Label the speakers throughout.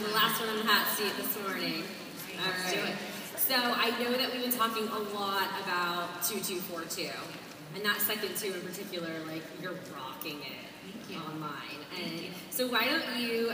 Speaker 1: I'm the last one on the hot seat this morning. All right. Do it. So I know that we've been talking a lot about 2242, and that second two in particular, like you're rocking it online. And so why don't you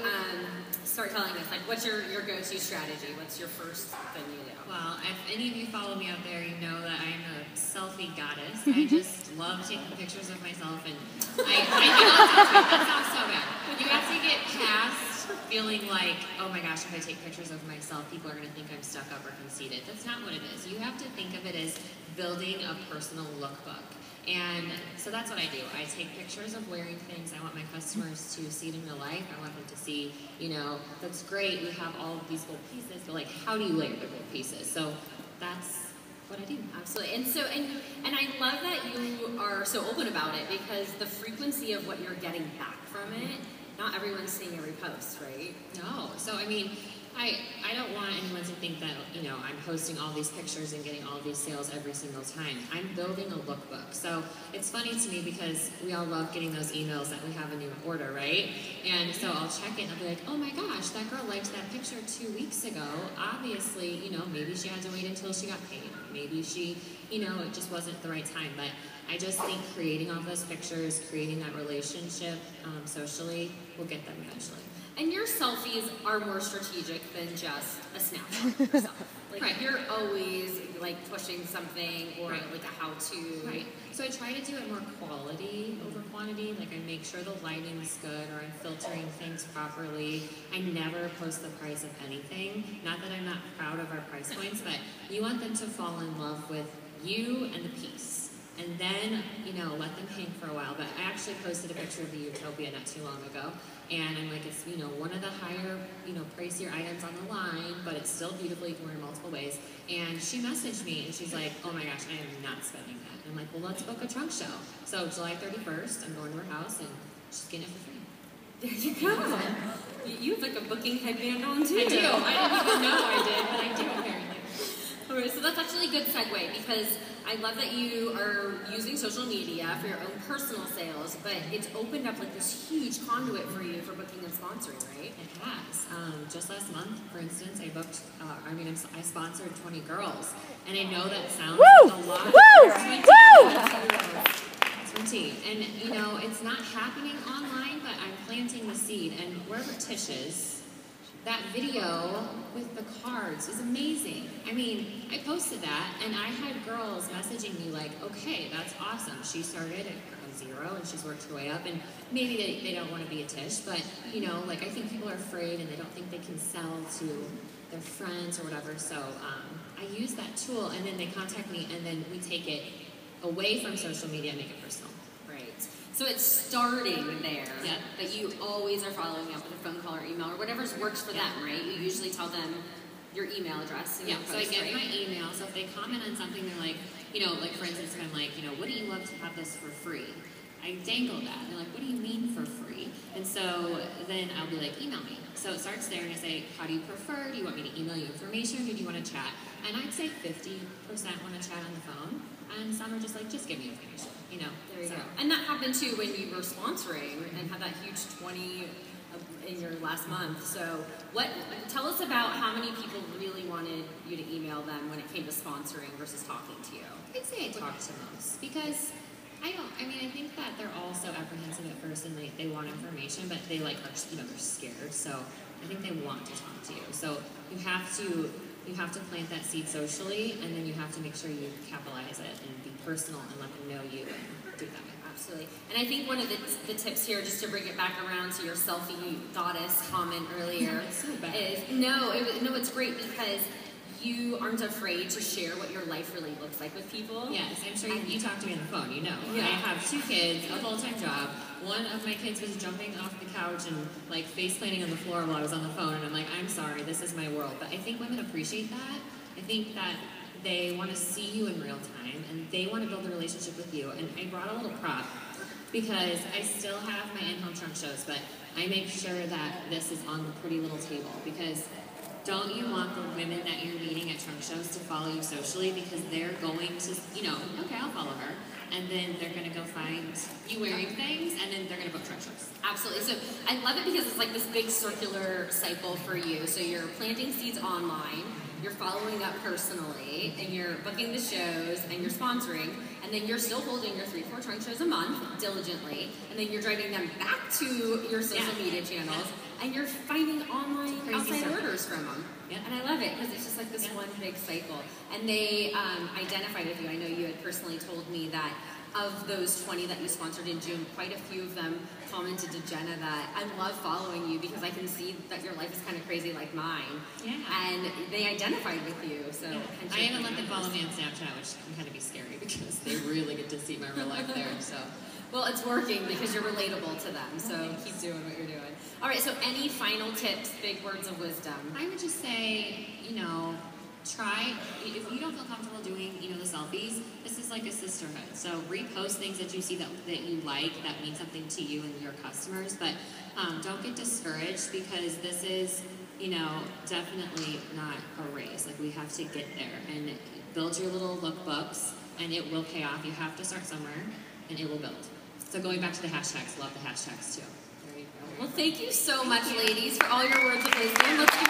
Speaker 1: start telling us, like, what's your go-to strategy? What's your first thing you do?
Speaker 2: Well, if any of you follow me out there, you know that I'm a selfie goddess. I just love taking pictures of myself, and I that sounds so bad. You have to get past feeling like, oh my gosh, if I take pictures of myself, people are going to think I'm stuck up or conceited. That's not what it is. You have to think of it as building a personal lookbook. And so that's what I do. I take pictures of wearing things. I want my customers to see it in real life. I want them to see, you know, that's great. We have all of these gold pieces, but like, how do you layer the gold pieces? So that's what I do.
Speaker 1: Absolutely. And so, and I love that you are so open about it, because the frequency of what you're getting back from it, not everyone's seeing every post, right?
Speaker 2: No. So, I mean, I don't want anyone to think that, you know, I'm posting all these pictures and getting all these sales every single time. I'm building a lookbook. So it's funny to me because we all love getting those emails that we have a new order, right? And so I'll check it and I'll be like, oh my gosh, that girl liked that picture 2 weeks ago. Obviously, you know, maybe she had to wait until she got paid. Maybe she, you know, it just wasn't the right time. But I just think creating all those pictures, creating that relationship socially will get them eventually.
Speaker 1: And your selfies are more strategic than just a snapshot of yourself. Like, right. You're always, like, pushing something or, right. like, a how-to.
Speaker 2: Right. So I try to do it more quality over quantity. Like, I make sure the lighting's good, or I'm filtering things properly. I never post the price of anything. Not that I'm not proud of our price points, but you want them to fall in love with you and the piece. And then, you know, let them hang for a while. But I actually posted a picture of the Utopia not too long ago. And I'm like, it's, you know, one of the higher, you know, pricier items on the line, but it's still beautiful. You can wear it in multiple ways. And she messaged me, and she's like, oh my gosh, I am not spending that. And I'm like, well, let's book a trunk show. So July 31st, I'm going to her house, and she's getting it for free.
Speaker 1: There you go. You have like a booking headband on, too.
Speaker 2: I do. I didn't even know I did, but I do, apparently.
Speaker 1: All right, so that's actually a good segue, because I love that you are using social media for your own personal sales, but it's opened up like this huge conduit for you for booking and sponsoring, right?
Speaker 2: It has. Just last month, for instance, I booked, I sponsored 20 girls, and I know that sounds like a lot. Woo! 20. And, you know, it's not happening online, but I'm planting the seed, and wherever Tish is, that video with the cards is amazing. I mean, I posted that, and I had girls messaging me like, okay, that's awesome. She started at 0, and she's worked her way up, and maybe they don't want to be a Tish, but, you know, like, I think people are afraid, and they don't think they can sell to their friends or whatever, so I use that tool, and then they contact me, and then we take it away from social media and make it personal.
Speaker 1: So it's starting there,
Speaker 2: yep.
Speaker 1: But you always are following up with a phone call or email or whatever works for them, right? You usually tell them your email address.
Speaker 2: Yeah, so I get my email. So if they comment on something, they're like, you know, like for instance, if I'm like, you know, what do you love to have this for free? I dangle that. And they're like, what do you mean for free? And so then I'll be like, email me. So it starts there, and I say, how do you prefer? Do you want me to email you information, or do you want to chat? And I'd say 50% want to chat on the phone, and some are just like, just give me information, you know.
Speaker 1: There you go. And that happened too when you were sponsoring and had that huge 20 in your last month. So tell us about how many people really wanted you to email them when it came to sponsoring versus talking to you.
Speaker 2: I'd say I talked to most, because I think that they're all so apprehensive at first, and they want information, but they like are, you know, they're scared. So I think they want to talk to you. So you have to plant that seed socially, and then you have to make sure you capitalize it and be personal and let them know you and do that.
Speaker 1: Absolutely. And I think one of the tips here, just to bring it back around to your selfie goddess comment earlier,
Speaker 2: so bad.
Speaker 1: Is it's great because you aren't afraid to share what your life really looks like with people.
Speaker 2: Yes, I'm sure you talk to me on the phone, you know.
Speaker 1: Yeah.
Speaker 2: I have 2 kids, a full-time job. One of my kids was jumping off the couch and like face planting on the floor while I was on the phone, and I'm like, I'm sorry, this is my world. But I think women appreciate that. I think that they want to see you in real time, and they want to build a relationship with you. And I brought a little prop because I still have my in-home trunk shows, but I make sure that this is on the pretty little table, because don't you want the women that you're meeting at trunk shows to follow you socially, because they're going to, you know, okay, I'll follow her. and then they're going to go find you wearing things, and then they're going to book treasures.
Speaker 1: Absolutely. So I love it because it's like this big circular cycle for you. So you're planting seeds online, you're following up personally, and you're booking the shows, and you're sponsoring, and then you're still holding your 3-4 trunk shows a month diligently, and then you're driving them back to your social media channels, and you're finding online outside orders from them.
Speaker 2: Yeah.
Speaker 1: And I love it because it's just like this one big cycle. And they identified with you. I know you had personally told me that of those 20 that you sponsored in June, quite a few of them commented to Jenna that I love following you because I can see that your life is kind of crazy like mine.
Speaker 2: Yeah.
Speaker 1: And they identified with you. So
Speaker 2: I haven't let them follow me on Snapchat, which can kind of be scary because they really get to see my real life there. So.
Speaker 1: Well, it's working because you're relatable to them, so keep doing what you're doing. All right, so any final tips, big words of wisdom?
Speaker 2: I would just say, try, if you don't feel comfortable doing, the selfies, this is like a sisterhood. So repost things that you see that you like, that mean something to you and your customers, but don't get discouraged because this is, definitely not a race. Like, we have to get there and build your little lookbooks, and it will pay off. You have to start somewhere, and it will build. So going back to the hashtags, love the hashtags too.
Speaker 1: There you go. Well, thank you so much, ladies, for all your words of wisdom. Let's